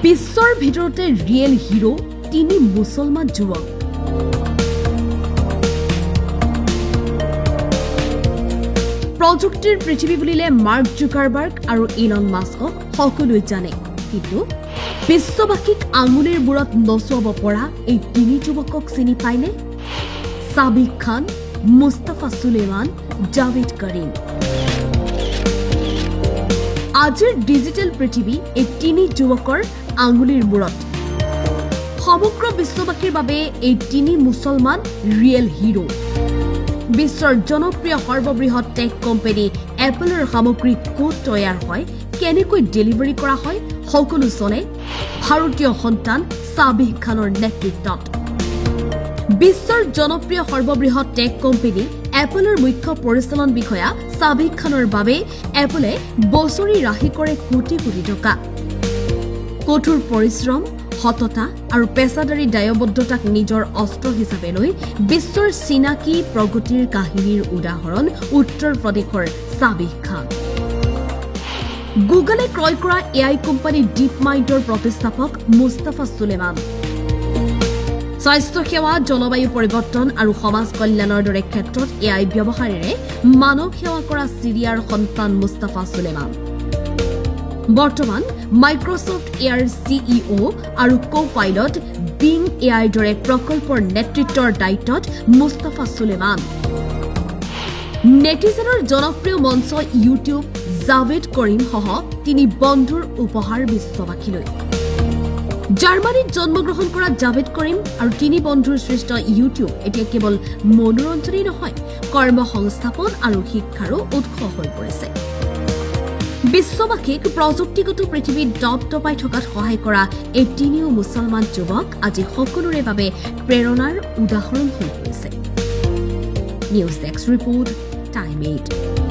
বিশ্বৰ ভিতৰতে real hero তিনি মুছলমান যুৱক প্ৰযুক্তিৰ পৃথিৱী বুলিলে মাৰ্ক জুকাৰবাৰ্গ আৰু ইলন মাস্কক সকলোৱে জানে কিন্তু বিশ্ববাসীক আঙুলিৰ বুৰত নচুৱাব পৰা এই তিনি যুৱকক চিনি পায়নে সাবিক খান মুস্তাফা সুলেমান জাভেদ কৰিম আজিৰ ডিজিটেল পৃথিৱী এই তিনি যুৱকৰ আঙুলিৰ বুৰত সমগ্ৰ বিশ্ববাসীৰ বাবে এই তিনি মুছলমান ৰিয়েল হিৰো বিশ্বৰ জনপ্ৰিয় সৰ্ববৃহৎ টেক কোম্পানী এপলৰ সামগ্ৰী ক'ত তৈয়াৰ হয় কেনেকৈ ডেলিভাৰী কৰা হয় সকলো চলে ভাৰতীয় সন্তান সাবিক খানৰ নেতৃত্বত বিশ্বৰ জনপ্ৰিয় সৰ্ববৃহৎ টেক কোম্পানী এপলৰ মুখ্য পৰিচালন বিষয়া সাবিক খানৰ বাবে এপলে বছৰি ৰাহি কৰে কোটি কোটি টকা কঠোৰ পৰিশ্ৰম সততা আৰু পেছাদাৰী দায়বদ্ধতাক নিজৰ অস্ত্ৰ হিচাপে লৈ বিশ্বৰ চিনাকি প্ৰগতিৰ কাহিনীৰ উদাহৰণ উত্তৰ প্ৰদেশৰ সাবিক খান গুগলে ক্ৰয় কৰা এআই কোম্পানী ডিপ মাইণ্ডৰ প্ৰতিষ্ঠাপক মুস্তাফা সুলেমান স্বাস্থ্য সেৱা জলবায়ু পৰিৱৰ্তন আৰু সমাজ কল্যাণৰ দৰে ক্ষেত্ৰত এআই ব্যৱহাৰেৰে মানৱ সেৱা কৰা চিৰিয়াৰ সন্তান মুস্তাফা সুলেমান বৰ্তমান মাইক্ৰছফট এয়াৰ সিইঅ আৰু কো-পাইলট বিং এআইৰ দৰে প্ৰকল্পৰ নেতৃত্বৰ দায়িত্বত মুস্তাফা সুলেমান নেটিজেনৰ জনপ্ৰিয় মঞ্চ ইউটিউব জাভেদ কৰিম সহ তিনি বন্ধুৰ উপহাৰ বিশ্ববাসীলৈ জাৰ্মানীত জন্মগ্ৰহণ কৰা জাভেদ কৰিম আৰু তিনি বন্ধুৰ সৃষ্ট ইউটিউব এতিয়া কেৱল মনোৰঞ্জনেই নহয় কৰ্মসংস্থাপন আৰু শিক্ষাৰো উৎস হৈ পৰিছে বিশ্ববাসীক প্ৰযুক্তিগত পৃথিৱীত দপদপাই থকাত সহায় কৰা এই তিনিও মুছলমান যুৱক আজি সকলোৰে বাবে প্ৰেৰণাৰ উদাহৰণ হৈ পৰিছে নিউজ ডেস্ক ৰিপৰ্ট টাইম 8